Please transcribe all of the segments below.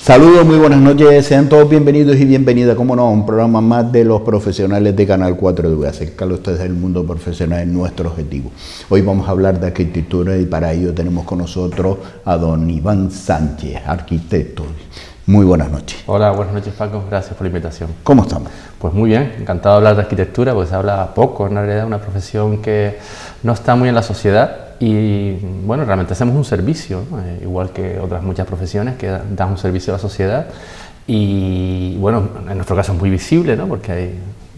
Saludos, muy buenas noches, sean todos bienvenidos y bienvenidas, como no, a un programa más de los profesionales de Canal 4TV, acercar a ustedes del mundo profesional es nuestro objetivo. Hoy vamos a hablar de arquitectura y para ello tenemos con nosotros a don Iván Sánchez, arquitecto. Muy buenas noches. Hola, buenas noches Paco, gracias por la invitación. ¿Cómo estamos? Pues muy bien, encantado de hablar de arquitectura, porque se habla poco, en realidad es una profesión que no está muy en la sociedad y bueno, realmente hacemos un servicio, ¿no? Igual que otras muchas profesiones que dan un servicio a la sociedad y bueno, en nuestro caso es muy visible, ¿no? Porque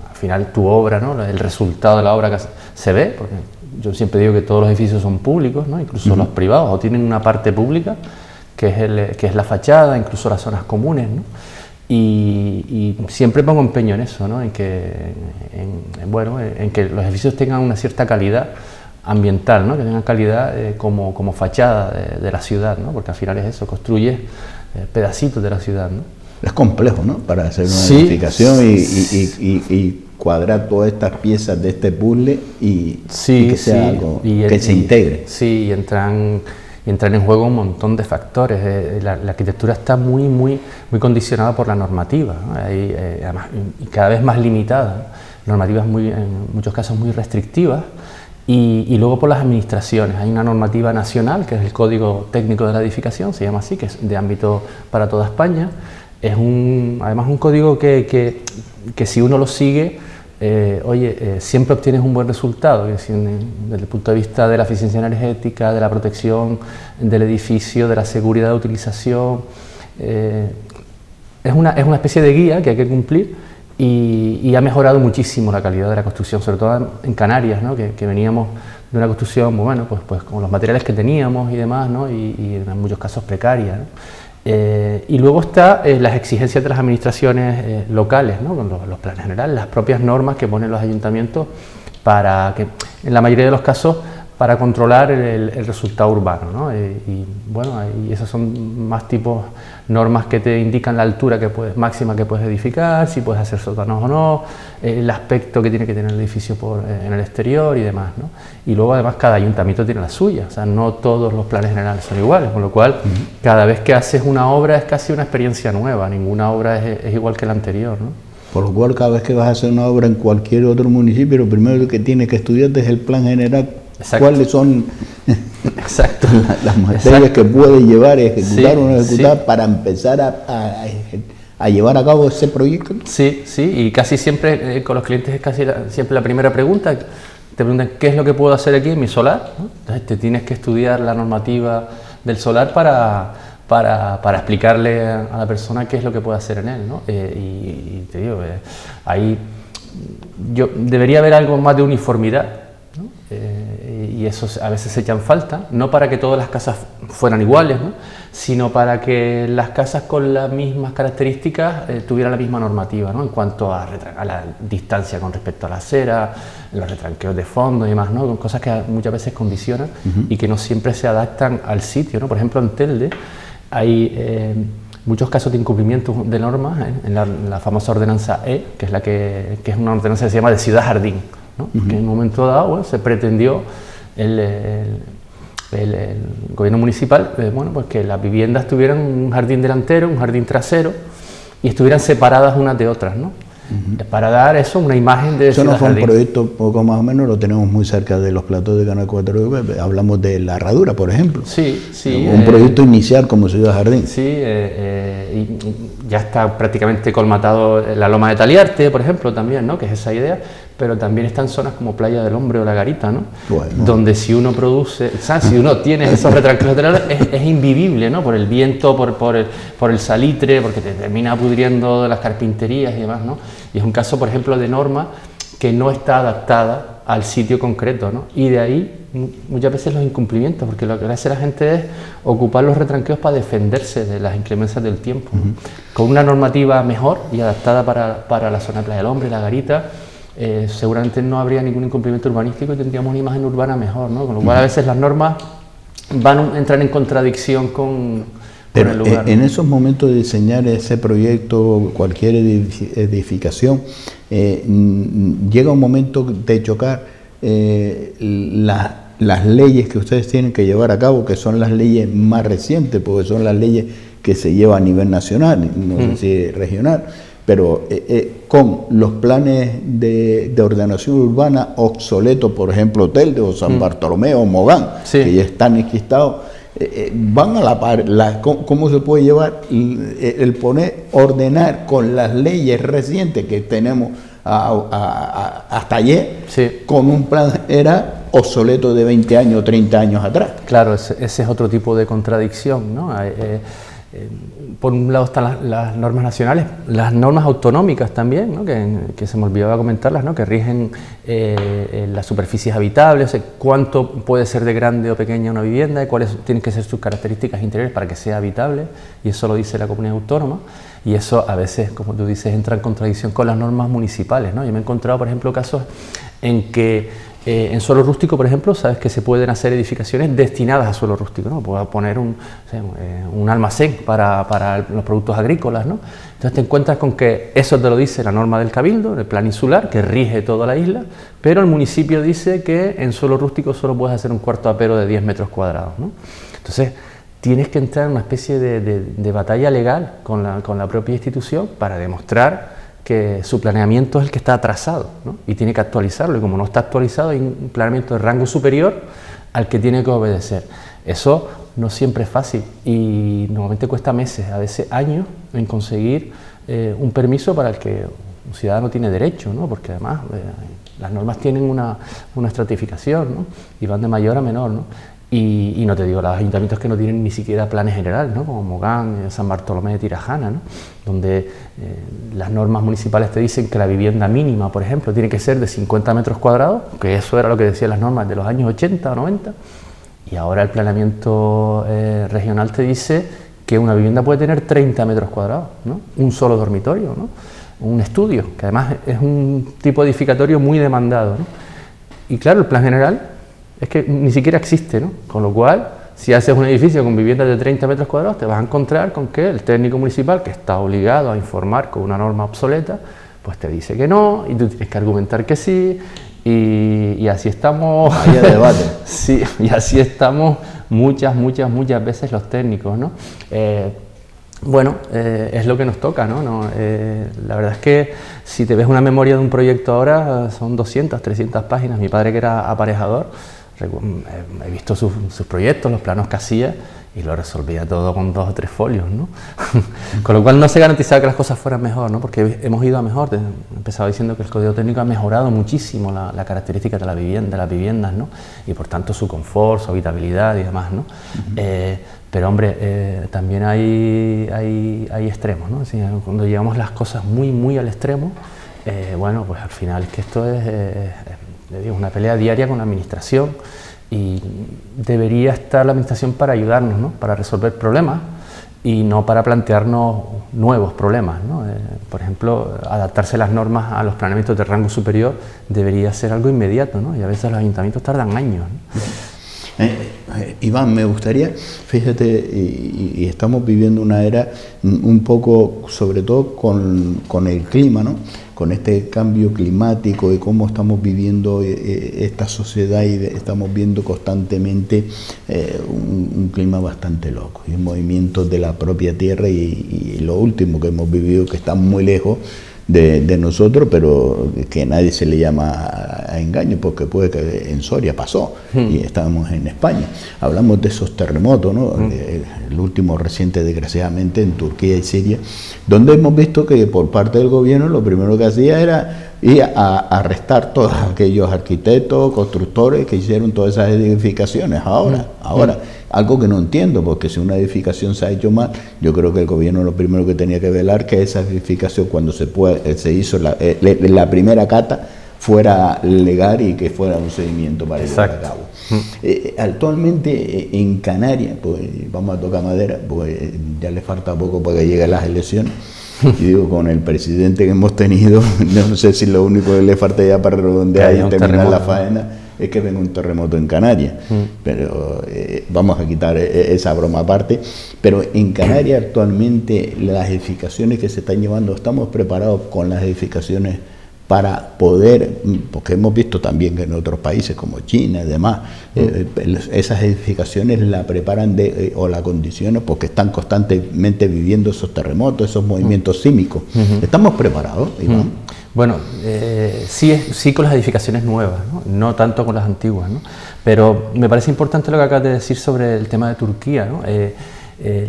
al final tu obra, ¿no? El resultado de la obra que se ve, porque yo siempre digo que todos los edificios son públicos, ¿no? Incluso los privados o tienen una parte pública que es la fachada, incluso las zonas comunes, ¿no? Y siempre pongo empeño en eso, ¿no? En que los edificios tengan una cierta calidad ambiental, ¿no? Que tengan calidad como fachada de la ciudad, ¿no? Porque al final es eso, construyes pedacitos de la ciudad, ¿no? Es complejo, ¿no? Para hacer una edificación y cuadrar todas estas piezas de este puzzle y que sea algo que se integre. Sí, y entran en juego un montón de factores. La arquitectura está muy condicionada por la normativa, ¿no? Además, y cada vez más limitada, normativas en muchos casos muy restrictivas, y luego por las administraciones. Hay una normativa nacional, que es el Código Técnico de la Edificación, se llama así, que es de ámbito para toda España. Es además un código que si uno lo sigue, siempre obtienes un buen resultado, es decir, desde el punto de vista de la eficiencia energética, de la protección del edificio, de la seguridad de utilización. Es una especie de guía que hay que cumplir y ha mejorado muchísimo la calidad de la construcción, sobre todo en Canarias, ¿no? que veníamos de una construcción, bueno, pues con los materiales que teníamos y demás, ¿no? y en muchos casos precaria, ¿no? Y luego está las exigencias de las administraciones locales, ¿no? Con los planes generales, las propias normas que ponen los ayuntamientos para que, en la mayoría de los casos, para controlar el resultado urbano, ¿no? Y esos son más tipos normas que te indican la altura máxima que puedes edificar, si puedes hacer sótanos o no, el aspecto que tiene que tener el edificio en el exterior y demás, ¿no? Y luego además cada ayuntamiento tiene la suya, o sea, no todos los planes generales son iguales, con lo cual cada vez que haces una obra es casi una experiencia nueva, ninguna obra es igual que la anterior, ¿no? Por lo cual cada vez que vas a hacer una obra en cualquier otro municipio, lo primero que tienes que estudiar es el plan general. Exacto. ¿Cuáles son las materias que puedes llevar y ejecutar o no ejecutar para empezar a llevar a cabo ese proyecto? Sí, y casi siempre con los clientes es casi siempre la primera pregunta. Te preguntan qué es lo que puedo hacer aquí en mi solar, ¿no? Entonces te tienes que estudiar la normativa del solar para explicarle a la persona qué es lo que puede hacer en él, ¿no? Y te digo, ahí debería haber algo más de uniformidad, ¿no? Y eso a veces se echan falta, no para que todas las casas fueran iguales, ¿no? Sino para que las casas con las mismas características tuvieran la misma normativa, ¿no? En cuanto a la distancia con respecto a la acera, los retranqueos de fondo y demás, ¿no? Cosas que muchas veces condicionan y que no siempre se adaptan al sitio, ¿no? Por ejemplo, en Telde hay muchos casos de incumplimiento de normas en la famosa ordenanza E, que es una ordenanza que se llama de ciudad-jardín, ¿no? Que en un momento dado se pretendió el gobierno municipal, pues que las viviendas tuvieran un jardín delantero, un jardín trasero y estuvieran separadas unas de otras, ¿no? Para dar eso, una imagen de eso no fue un proyecto poco más o menos, lo tenemos muy cerca de los platos de Canal 4TV, hablamos de La Herradura, por ejemplo. Sí. Un proyecto inicial como Ciudad Jardín. Sí, y ya está prácticamente colmatado la Loma de Taliarte, por ejemplo, también, ¿no? Que es esa idea, pero también están zonas como Playa del Hombre o La Garita, ¿no? Bueno. Donde si uno si uno tiene esos retranqueos laterales es invivible, ¿no? Por el viento, por el salitre, porque te termina pudriendo las carpinterías y demás, ¿no? Y es un caso, por ejemplo, de norma que no está adaptada al sitio concreto, ¿no? Y de ahí muchas veces los incumplimientos, porque lo que hace la gente es ocupar los retranqueos para defenderse de las inclemencias del tiempo, ¿no? Con una normativa mejor y adaptada para la zona de Playa del Hombre, La Garita, seguramente no habría ningún incumplimiento urbanístico y tendríamos una imagen urbana mejor, ¿no? Con lo cual a veces las normas entran en contradicción con el lugar. En esos momentos de diseñar ese proyecto, cualquier edificación, llega un momento de chocar las leyes que ustedes tienen que llevar a cabo, que son las leyes más recientes, porque son las leyes que se lleva a nivel nacional, no sé si regional, pero con los planes de ordenación urbana obsoletos, por ejemplo, Telde o San Bartolomé o Mogán, que ya están enquistados, van a la par. ¿Cómo se puede llevar el ordenar con las leyes recientes que tenemos hasta ayer, con un plan era obsoleto de 20 años, 30 años atrás? Claro, ese es otro tipo de contradicción, ¿no? Por un lado están las normas nacionales, las normas autonómicas también, ¿no? que se me olvidaba comentarlas, ¿no? Que rigen las superficies habitables, o sea, cuánto puede ser de grande o pequeña una vivienda y cuáles tienen que ser sus características interiores para que sea habitable, y eso lo dice la comunidad autónoma, y eso a veces, como tú dices, entra en contradicción con las normas municipales, ¿no? Yo me he encontrado, por ejemplo, casos en que en suelo rústico, por ejemplo, sabes que se pueden hacer edificaciones destinadas a suelo rústico, ¿no? Puedo poner un almacén para los productos agrícolas, ¿no? Entonces te encuentras con que eso te lo dice la norma del Cabildo, el plan insular, que rige toda la isla, pero el municipio dice que en suelo rústico solo puedes hacer un cuarto apero de 10 metros cuadrados, ¿no? Entonces tienes que entrar en una especie de batalla legal con la propia institución para demostrar que su planeamiento es el que está atrasado, ¿no? Y tiene que actualizarlo, y como no está actualizado hay un planeamiento de rango superior al que tiene que obedecer. Eso no siempre es fácil y normalmente cuesta meses, a veces años, en conseguir un permiso para el que un ciudadano tiene derecho, ¿no? Porque además las normas tienen una estratificación, ¿no? Y van de mayor a menor, ¿no? Y no te digo, los ayuntamientos que no tienen ni siquiera planes generales, ¿no? Como Mogán, San Bartolomé de Tirajana, ¿no? Donde las normas municipales te dicen que la vivienda mínima, por ejemplo, tiene que ser de 50 metros cuadrados, que eso era lo que decían las normas de los años 80 o 90, y ahora el planeamiento regional te dice que una vivienda puede tener 30 metros cuadrados, ¿no? Un solo dormitorio, ¿no? Un estudio, que además es un tipo edificatorio muy demandado, ¿no? Y claro, el plan general es que ni siquiera existe, ¿no? Con lo cual, si haces un edificio con viviendas de 30 metros cuadrados, te vas a encontrar con que el técnico municipal, que está obligado a informar con una norma obsoleta, pues te dice que no, y tú tienes que argumentar que sí, y así estamos. Vaya debate. Sí, y así estamos muchas veces los técnicos, ¿no? Bueno, es lo que nos toca, ¿no? La verdad es que si te ves una memoria de un proyecto ahora, son 200, 300 páginas. Mi padre, que era aparejador, he visto sus proyectos, los planos que hacía, y lo resolvía todo con 2 o 3 folios, ¿no? Con lo cual no se garantizaba que las cosas fueran mejor, ¿no? Porque hemos ido a mejor. Empezaba diciendo que el Código Técnico ha mejorado muchísimo la característica de las viviendas, ¿no? Y por tanto su confort, su habitabilidad y demás, ¿no? Pero hombre, también hay extremos, ¿no? Es decir, cuando llevamos las cosas muy al extremo, bueno, pues al final es que esto es una pelea diaria con la administración, y debería estar la administración para ayudarnos, ¿no? Para resolver problemas y no para plantearnos nuevos problemas, ¿no? Por ejemplo, adaptarse las normas a los planeamientos de rango superior debería ser algo inmediato, ¿no? Y a veces los ayuntamientos tardan años, ¿no? Iván, me gustaría, fíjate, y estamos viviendo una era un poco, sobre todo con el clima, ¿no? Con este cambio climático y cómo estamos viviendo esta sociedad, y estamos viendo constantemente un clima bastante loco, y movimientos de la propia tierra, y lo último que hemos vivido, que está muy lejos de nosotros, pero que nadie se le llama a engaño, porque puede que en Soria pasó y estábamos en España. Hablamos de esos terremotos, ¿no? El último reciente, desgraciadamente, en Turquía y Siria, donde hemos visto que por parte del gobierno lo primero que hacía era ir a arrestar todos aquellos arquitectos, constructores que hicieron todas esas edificaciones. Ahora, algo que no entiendo, porque si una edificación se ha hecho mal, yo creo que el gobierno lo primero que tenía que velar que esa edificación, cuando se hizo la primera cata, fuera legal y que fuera un seguimiento para llevar a cabo. Actualmente en Canarias, pues vamos a tocar madera, pues ya le falta poco para que lleguen las elecciones. Y digo, con el presidente que hemos tenido, no sé si lo único que le falta ya para redondear y terminar la faena es que venga un terremoto en Canarias. Pero vamos a quitar esa broma aparte. Pero en Canarias actualmente las edificaciones que se están llevando, ¿estamos preparados con las edificaciones para poder, porque hemos visto también que en otros países como China y demás, esas edificaciones la preparan o la condicionan porque están constantemente viviendo esos terremotos, esos movimientos sísmicos. ¿Estamos preparados, Iván? Bueno, sí con las edificaciones nuevas, no tanto con las antiguas, ¿no? Pero me parece importante lo que acabas de decir sobre el tema de Turquía, ¿no?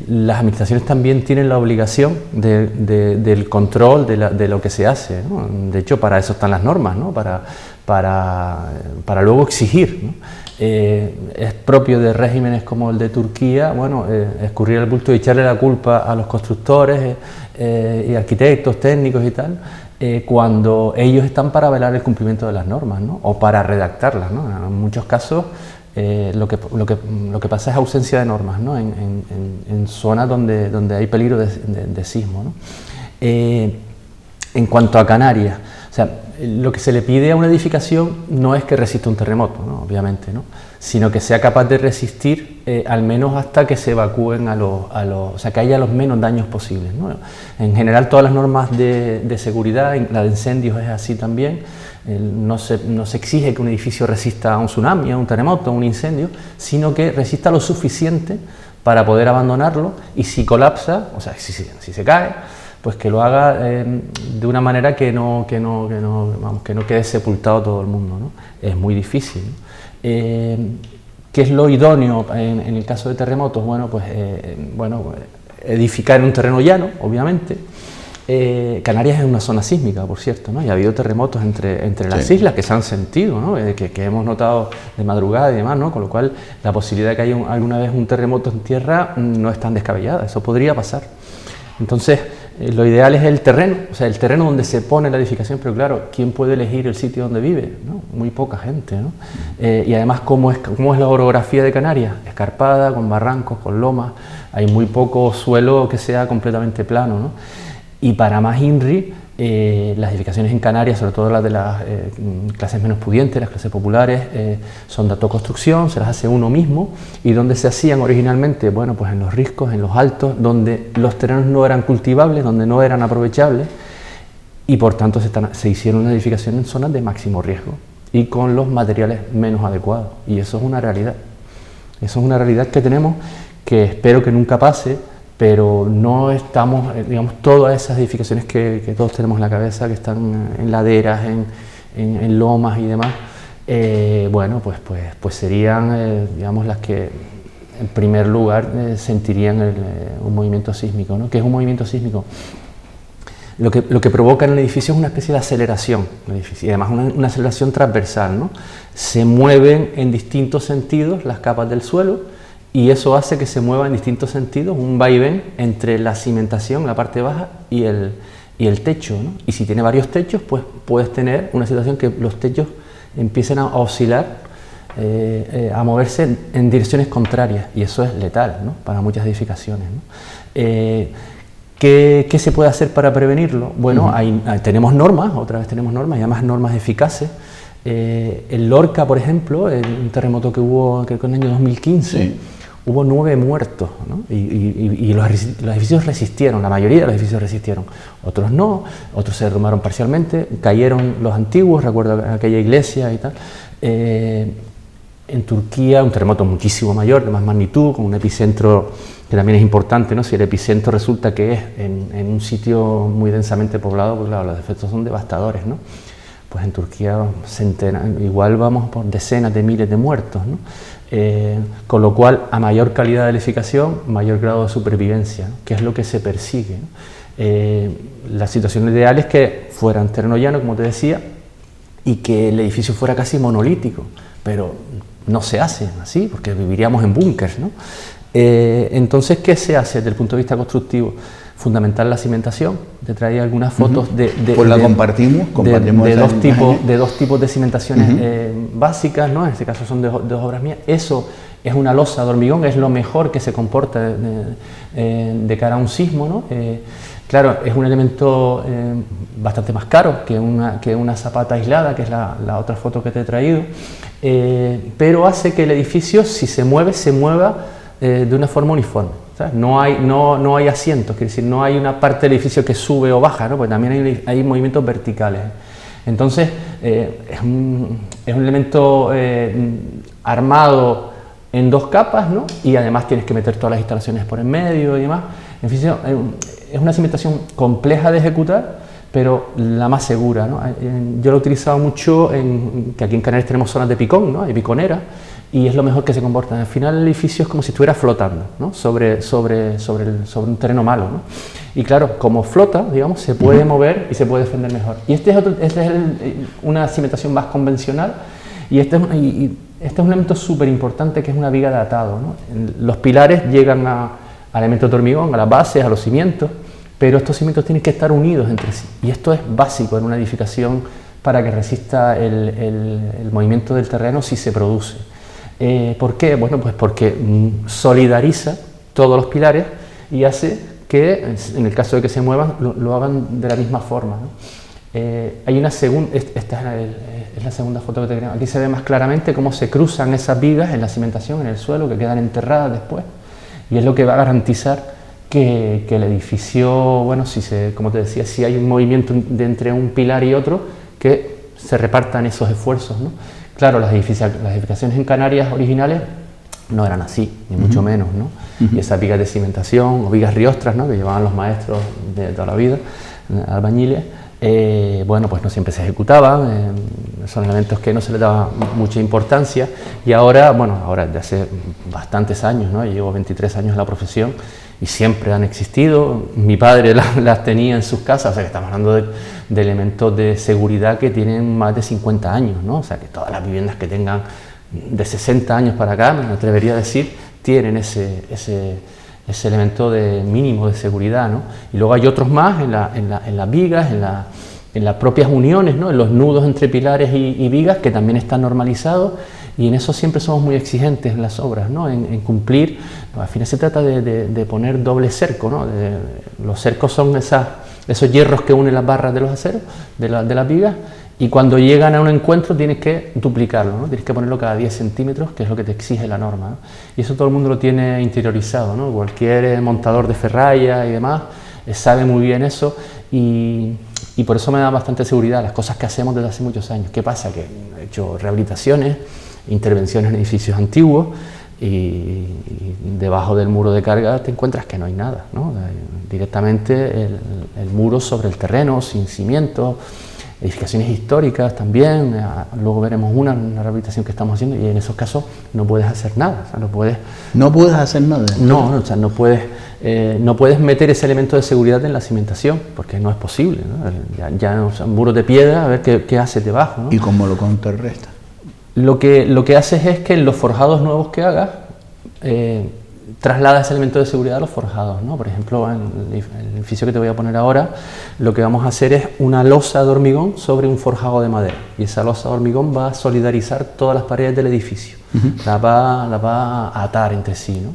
Las administraciones también tienen la obligación del control de lo que se hace, ¿no? De hecho, para eso están las normas, ¿no? Para luego exigir, ¿no? Es propio de regímenes como el de Turquía, bueno, escurrir el bulto y echarle la culpa a los constructores y arquitectos, técnicos y tal, cuando ellos están para velar el cumplimiento de las normas, ¿no? O para redactarlas, ¿no? En muchos casos lo que pasa es ausencia de normas, ¿no? En zonas donde hay peligro de sismo, ¿no? En cuanto a Canarias, o sea, lo que se le pide a una edificación no es que resista un terremoto, ¿no? Obviamente, ¿no? Sino que sea capaz de resistir al menos hasta que se evacúen o sea, que haya los menos daños posibles, ¿no? En general todas las normas de seguridad, la de incendios es así también. No se exige que un edificio resista a un tsunami, a un terremoto, a un incendio, sino que resista lo suficiente para poder abandonarlo, y si colapsa, o sea, si se cae, pues que lo haga de una manera que no quede sepultado todo el mundo, ¿no? Es muy difícil, ¿no? ¿Qué es lo idóneo en el caso de terremotos? Bueno, pues edificar en un terreno llano, obviamente. Canarias es una zona sísmica, por cierto, ¿no? Y ha habido terremotos entre las islas que se han sentido, ¿no? Que hemos notado de madrugada y demás, ¿no? Con lo cual la posibilidad de que haya alguna vez un terremoto en tierra no es tan descabellada, eso podría pasar. Entonces, lo ideal es el terreno, o sea, el terreno donde se pone la edificación, pero claro, ¿quién puede elegir el sitio donde vive? ¿No? Muy poca gente, ¿no? Y además, ¿cómo es la orografía de Canarias? Escarpada, con barrancos, con lomas, hay muy poco suelo que sea completamente plano, ¿no? Y para más INRI, las edificaciones en Canarias, sobre todo las de las clases menos pudientes, las clases populares, son de autoconstrucción, se las hace uno mismo. ¿Y donde se hacían originalmente? Bueno, pues en los riscos, en los altos, donde los terrenos no eran cultivables, donde no eran aprovechables, y por tanto se hicieron una edificación en zonas de máximo riesgo y con los materiales menos adecuados. Y eso es una realidad. Eso es una realidad que tenemos, que espero que nunca pase, pero no estamos, digamos, todas esas edificaciones que todos tenemos en la cabeza, que están en laderas, en lomas y demás, bueno, pues serían, digamos, las que en primer lugar sentirían un movimiento sísmico, ¿no? ¿Qué es un movimiento sísmico? Lo que provoca en el edificio es una especie de aceleración, y además una aceleración transversal, ¿no? Se mueven en distintos sentidos las capas del suelo, y eso hace que se mueva en distintos sentidos, un vaivén entre la cimentación, la parte baja, y el techo, ¿no? Y si tiene varios techos, pues puedes tener una situación que los techos empiecen a oscilar, a moverse en direcciones contrarias, y eso es letal, ¿no? Para muchas edificaciones, ¿no? ¿Qué se puede hacer para prevenirlo? Bueno, tenemos normas, otra vez tenemos normas, y además normas eficaces. En Lorca, por ejemplo, en un terremoto que hubo, creo que en el año 2015, sí, hubo 9 muertos, ¿no? Y los edificios resistieron, la mayoría de los edificios resistieron, otros no, otros se derrumbaron parcialmente, cayeron los antiguos, recuerdo aquella iglesia y tal. En Turquía, un terremoto muchísimo mayor, de más magnitud, con un epicentro que también es importante, ¿no? Si el epicentro resulta que es en un sitio muy densamente poblado, pues claro, los efectos son devastadores, ¿no? Pues en Turquía igual vamos por decenas de miles de muertos, ¿no? Con lo cual, a mayor calidad de la edificación, mayor grado de supervivencia, ¿no? Que es lo que se persigue, ¿no? La situación ideal es que fuera en terreno llano, como te decía, y que el edificio fuera casi monolítico, pero no se hace así, porque viviríamos en búnkers, ¿no? Entonces, ¿qué se hace desde el punto de vista constructivo? Fundamental la cimentación. Te traía algunas fotos pues la compartimos de dos tipos de cimentaciones básicas, ¿no? En este caso son dos obras mías. Eso es una losa de hormigón, es lo mejor que se comporta de cara a un sismo, ¿no? Claro, es un elemento bastante más caro que una zapata aislada, que es la otra foto que te he traído, pero hace que el edificio, si se mueva de una forma uniforme. ¿Sabes? No hay asientos, quiere decir, no hay una parte del edificio que sube o baja, ¿no? Pues también hay movimientos verticales. Entonces, es un elemento armado en 2 capas, ¿no? Y además tienes que meter todas las instalaciones por en medio y demás. En fin, es una cimentación compleja de ejecutar, pero la más segura, ¿no? Yo lo he utilizado mucho, que aquí en Canarias tenemos zonas de picón, ¿no? Hay piconeras, y es lo mejor que se comporta. Al final el edificio es como si estuviera flotando, ¿no? sobre un terreno malo, ¿no? Y claro, como flota, digamos, se puede mover y se puede defender mejor. Y este es una cimentación más convencional, y este es un elemento súper importante, que es una viga de atado, ¿no? Los pilares llegan a elementos de hormigón, a las bases, a los cimientos, pero estos cimientos tienen que estar unidos entre sí. Y esto es básico en una edificación para que resista el movimiento del terreno si se produce. ¿Por qué? Bueno, pues porque solidariza todos los pilares y hace que, en el caso de que se muevan, lo hagan de la misma forma, ¿no? Hay una segunda, esta es la segunda foto que te creo. Aquí se ve más claramente cómo se cruzan esas vigas en la cimentación, en el suelo, que quedan enterradas después, y es lo que va a garantizar que el edificio, bueno, como te decía, si hay un movimiento entre un pilar y otro, que se repartan esos esfuerzos, ¿no? Claro, las edificaciones en Canarias originales no eran así, ni mucho menos, ¿no? Y esas vigas de cimentación o vigas riostras, ¿no?, que llevaban los maestros de toda la vida, albañiles, bueno, pues no siempre se ejecutaban, son elementos que no se les daba mucha importancia, y ahora, bueno, ahora desde hace bastantes años, ¿no? Yo llevo 23 años en la profesión y siempre han existido. Mi padre las tenía en sus casas, o sea que estamos hablando de elementos de seguridad que tienen más de 50 años, ¿no? O sea que todas las viviendas que tengan de 60 años para acá, me atrevería a decir, tienen ese elemento de mínimo de seguridad, ¿no? Y luego hay otros más en las vigas, en las propias uniones, ¿no?, en los nudos entre pilares y vigas, que también están normalizados, y en eso siempre somos muy exigentes en las obras, ¿no?, en cumplir. Al final se trata de poner doble cerco, ¿no? Los cercos son esos hierros que unen las barras de los aceros, de las vigas, y cuando llegan a un encuentro tienes que duplicarlo, ¿no? Tienes que ponerlo cada 10 centímetros, que es lo que te exige la norma, ¿no? Y eso todo el mundo lo tiene interiorizado, ¿no? Cualquier montador de ferralla y demás sabe muy bien eso, y por eso me da bastante seguridad las cosas que hacemos desde hace muchos años. ¿Qué pasa? Que he hecho rehabilitaciones, intervenciones en edificios antiguos, y debajo del muro de carga te encuentras que no hay nada, ¿no? Directamente el muro sobre el terreno, sin cimientos. Edificaciones históricas también, luego veremos una rehabilitación que estamos haciendo, y en esos casos no puedes hacer nada, o sea, ¿No puedes hacer nada? No, o sea, no puedes meter ese elemento de seguridad en la cimentación, porque no es posible, ¿no? O sea, muros de piedra, a ver qué hace debajo, ¿no? ¿Y cómo lo contrarresta? Lo que haces es que en los forjados nuevos que hagas, traslada ese elemento de seguridad a los forjados, ¿no? Por ejemplo, en el edificio que te voy a poner ahora, lo que vamos a hacer es una losa de hormigón sobre un forjado de madera, y esa losa de hormigón va a solidarizar todas las paredes del edificio, las va a atar entre sí, ¿no?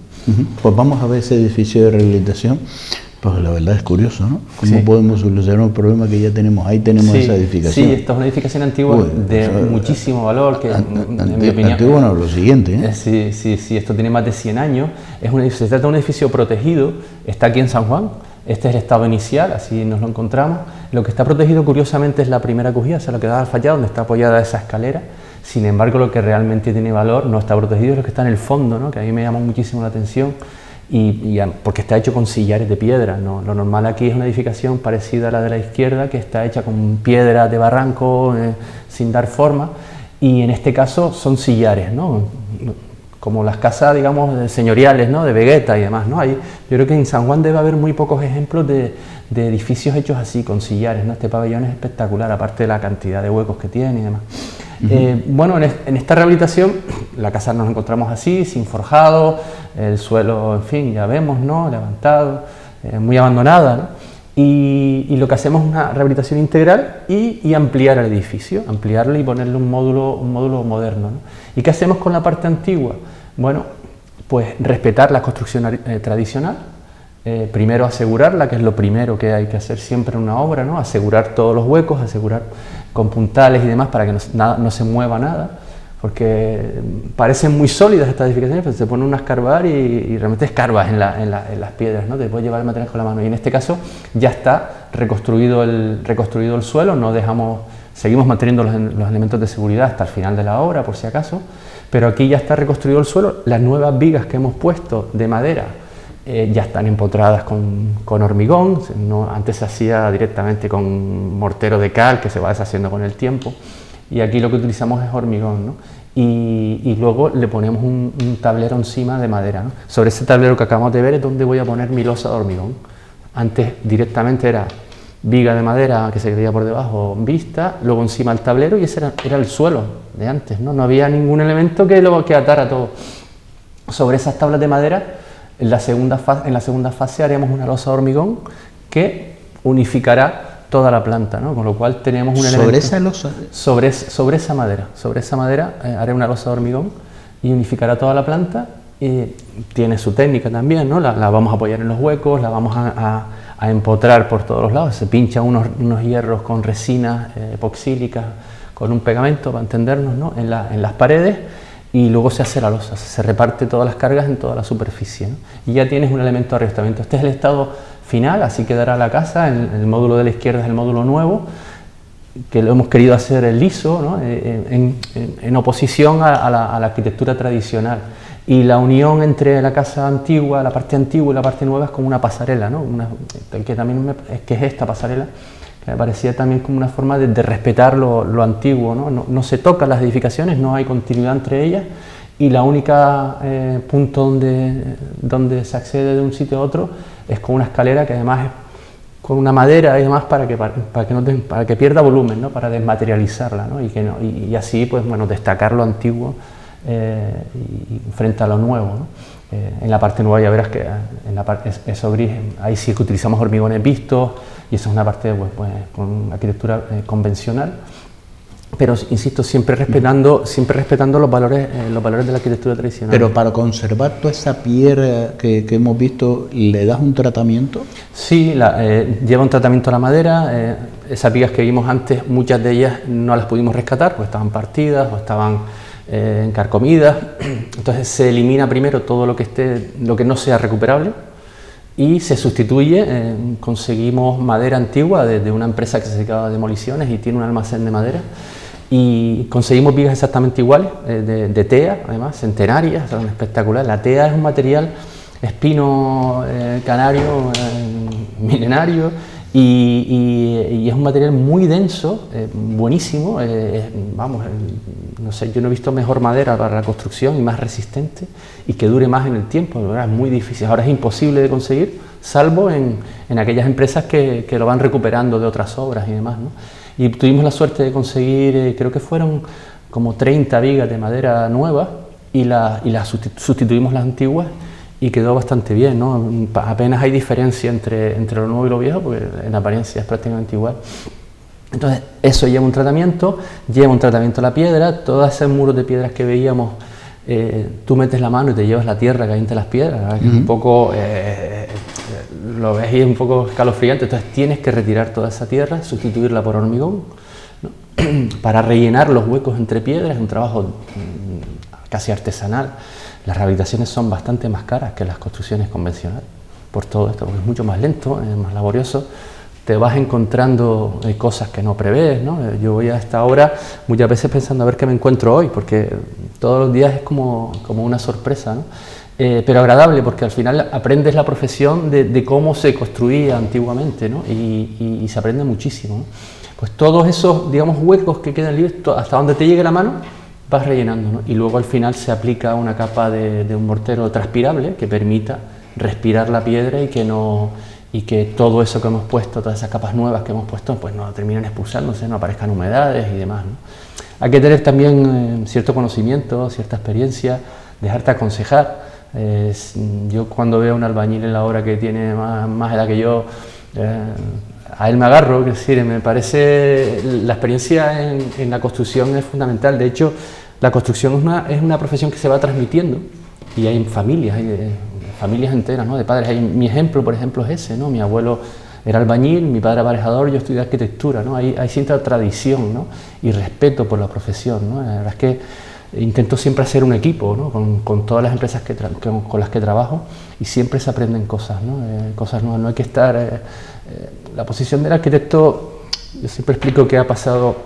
Pues vamos a ver ese edificio de rehabilitación. Pues la verdad es curioso, ¿no? ¿Cómo Sí. podemos solucionar un problema que ya tenemos? Ahí tenemos esa edificación. Sí, esta es una edificación antigua de muchísimo valor, que en mi opinión... Antiguo no, lo siguiente, ¿eh? Sí, esto tiene más de 100 años. Se trata de un edificio protegido, está aquí en San Juan. Este es el estado inicial, así nos lo encontramos. Lo que está protegido, curiosamente, es la primera cujía, o sea, lo que da al fallado, donde está apoyada esa escalera. Sin embargo, lo que realmente tiene valor no está protegido, es lo que está en el fondo, ¿no?, que a mí me llamó muchísimo la atención. Porque está hecho con sillares de piedra, ¿no? Lo normal aquí es una edificación parecida a la de la izquierda, que está hecha con piedra de barranco, sin dar forma, y en este caso son sillares, ¿no?, como las casas, digamos, señoriales, ¿no?, de Vegeta y demás, ¿no? Yo creo que en San Juan debe haber muy pocos ejemplos de edificios hechos así, con sillares, ¿no? Este pabellón es espectacular, aparte de la cantidad de huecos que tiene y demás. Bueno, en esta rehabilitación la casa nos encontramos así, sin forjado, el suelo, en fin, ya vemos, ¿no?, levantado, muy abandonada, ¿no? Y lo que hacemos es una rehabilitación integral y ampliar el edificio, ampliarlo y ponerle un módulo moderno, ¿no? ¿Y qué hacemos con la parte antigua? Bueno, pues respetar la construcción tradicional. Primero asegurarla, que es lo primero que hay que hacer siempre en una obra, ¿no? Asegurar todos los huecos, asegurar con puntales y demás para que no se mueva nada, porque parecen muy sólidas estas edificaciones, pero se pone uno a escarbar y realmente escarbas en las piedras, ¿no? Te puedes llevar el material con la mano, y en este caso ya está reconstruido el suelo, no dejamos Seguimos manteniendo los elementos de seguridad hasta el final de la obra, por si acaso, pero aquí ya está reconstruido el suelo. Las nuevas vigas que hemos puesto de madera ya están empotradas con hormigón. Antes se hacía directamente con mortero de cal, que se va deshaciendo con el tiempo, y aquí lo que utilizamos es hormigón, ¿no? Y luego le ponemos un tablero encima de madera, ¿no? Sobre ese tablero que acabamos de ver es donde voy a poner mi losa de hormigón. Antes directamente era viga de madera que se veía por debajo vista, luego encima el tablero, y ese era el suelo de antes, ¿no? No había ningún elemento que atara todo. Sobre esas tablas de madera, en la segunda fase haremos una losa de hormigón que unificará toda la planta, ¿no? Con lo cual tenemos un elemento... ¿Sobre esa losa? Sobre esa madera haré una losa de hormigón y unificará toda la planta, y tiene su técnica también, ¿no? La vamos a apoyar en los huecos, la vamos a empotrar por todos los lados, se pinchan unos hierros con resinas epoxílicas, con un pegamento, para entendernos, ¿no? en las paredes, y luego se hace la losa, se reparte todas las cargas en toda la superficie, ¿no? Y ya tienes un elemento de arrestamiento. Este es el estado final, así quedará la casa. El módulo de la izquierda es el módulo nuevo, que lo hemos querido hacer liso, ¿no? En oposición a la arquitectura tradicional. Y la unión entre la casa antigua, la parte antigua y la parte nueva es como una pasarela, ¿no? Que es esta pasarela, que me parecía también como una forma de respetar lo antiguo, ¿no? No se tocan las edificaciones, no hay continuidad entre ellas, y la única punto donde se accede de un sitio a otro es con una escalera que además es con una madera y demás para que pierda volumen, ¿no? Para desmaterializarla, ¿no? Y así, pues bueno, destacar lo antiguo frente a lo nuevo, ¿no? En la parte nueva ya verás que en la parte eso gris, ahí sí que utilizamos hormigones vistos, y eso es una parte pues con arquitectura convencional, pero insisto, siempre respetando los valores de la arquitectura tradicional. Pero para conservar toda esa piedra que hemos visto, ¿le das un tratamiento? Sí, lleva un tratamiento a la madera. Esas vigas que vimos antes, muchas de ellas no las pudimos rescatar porque estaban partidas o estaban encarcomidas. Entonces se elimina primero todo lo que no sea recuperable, y se sustituye. Conseguimos madera antigua de una empresa que se dedicaba a demoliciones y tiene un almacén de madera, y conseguimos vigas exactamente iguales, de tea, además, centenarias, son espectaculares. La tea es un material espino canario milenario, y es un material muy denso, buenísimo. No sé, yo no he visto mejor madera para la construcción y más resistente y que dure más en el tiempo. De verdad, es muy difícil. Ahora es imposible de conseguir, salvo en aquellas empresas que lo van recuperando de otras obras y demás, ¿no? Y tuvimos la suerte de conseguir, creo que fueron como 30 vigas de madera nuevas, y las sustituimos las antiguas, y quedó bastante bien, ¿no? Apenas hay diferencia entre lo nuevo y lo viejo, porque en apariencia es prácticamente igual. Entonces, eso lleva un tratamiento la piedra. Todos esos muros de piedras que veíamos, tú metes la mano y te llevas la tierra que hay entre las piedras, ¿verdad? Que es un poco, lo ves y es un poco escalofriante. Entonces tienes que retirar toda esa tierra, sustituirla por hormigón, ¿no? Para rellenar los huecos entre piedras. Es un trabajo casi artesanal. Las rehabilitaciones son bastante más caras que las construcciones convencionales por todo esto, porque es mucho más lento, es más laborioso. Te vas encontrando cosas que no prevés, ¿no? Yo voy a esta obra muchas veces pensando a ver qué me encuentro hoy, porque todos los días es como una sorpresa, ¿no? Pero agradable, porque al final aprendes la profesión de cómo se construía antiguamente, ¿no? Y se aprende muchísimo, ¿no? Pues todos esos, digamos, huecos que quedan libres, hasta donde te llegue la mano, vas rellenando, ¿no? Y luego al final se aplica una capa de un mortero transpirable que permita respirar la piedra y que todo eso que hemos puesto, todas esas capas nuevas que hemos puesto, pues no terminen expulsándose, no aparezcan humedades y demás, ¿no? Hay que tener también cierto conocimiento, cierta experiencia, dejarte aconsejar. Yo cuando veo a un albañil en la obra que tiene más edad que yo, a él me agarro, es decir, me parece la experiencia en la construcción es fundamental. De hecho, la construcción es una profesión que se va transmitiendo, y hay familias enteras, ¿no? De padres. Mi ejemplo, por ejemplo, es ese, ¿no? Mi abuelo era albañil, mi padre aparejador, yo estudié arquitectura, ¿no? Hay cierta tradición, ¿no? Y respeto por la profesión, ¿no? La verdad es que intento siempre hacer un equipo, ¿no? Con todas las empresas con las que trabajo, y siempre se aprenden cosas, ¿no? Cosas nuevas. No hay que estar... la posición del arquitecto, yo siempre explico que ha pasado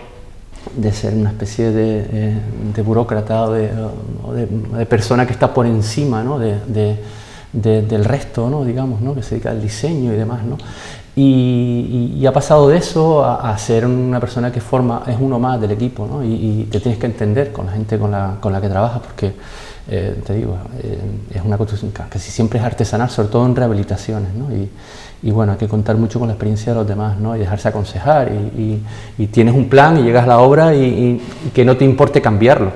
de ser una especie de burócrata o de persona que está por encima, ¿no? del resto, ¿no? Digamos, ¿no? Que se dedica al diseño y demás, ¿no? Y ha pasado de eso a ser una persona que es uno más del equipo, ¿no? Y te tienes que entender con la gente con la que trabajas, porque te digo, es una construcción casi siempre es artesanal, sobre todo en rehabilitaciones, ¿no? Y bueno, hay que contar mucho con la experiencia de los demás, ¿no? Y dejarse aconsejar, y tienes un plan y llegas a la obra y que no te importe cambiarlo,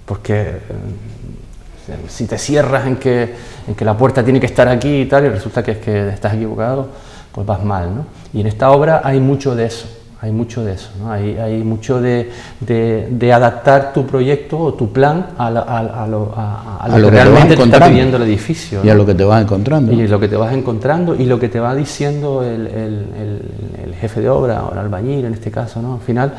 porque si te cierras en que la puerta tiene que estar aquí y tal, y resulta que es que estás equivocado, pues vas mal, ¿no? Y en esta obra hay mucho de eso, ¿no? Hay mucho de adaptar tu proyecto o tu plan a lo que realmente te está pidiendo el edificio, ¿no? Y a lo que te vas encontrando. Y lo que te vas encontrando y lo que te va diciendo el jefe de obra o el albañil en este caso, ¿no? Al final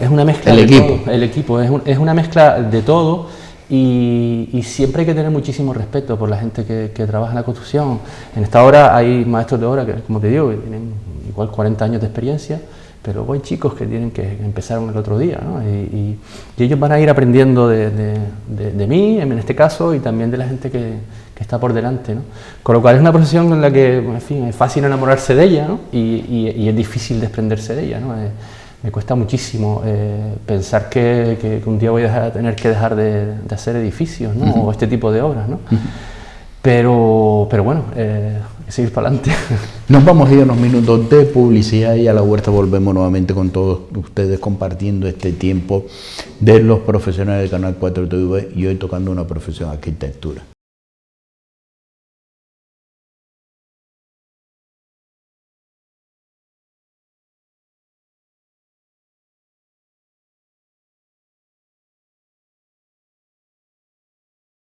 es una mezcla de todo. El equipo es una mezcla de todo. Y siempre hay que tener muchísimo respeto por la gente que trabaja en la construcción. En esta obra hay maestros de obra que, como te digo, que tienen igual 40 años de experiencia, pero hay chicos que tienen que empezaron el otro día, ¿no? Y ellos van a ir aprendiendo de mí, en este caso, y también de la gente que está por delante, ¿no? Con lo cual es una profesión en la que, en fin, es fácil enamorarse de ella, ¿no? Y es difícil desprenderse de ella, ¿no? Me cuesta muchísimo pensar que un día voy a tener que dejar de hacer edificios, ¿no? O este tipo de obras, ¿no? Pero bueno, hay que seguir para adelante. Nos vamos a ir a unos minutos de publicidad y a la vuelta volvemos nuevamente con todos ustedes compartiendo este tiempo de los profesionales de Canal 4 TV y hoy tocando una profesión, arquitectura.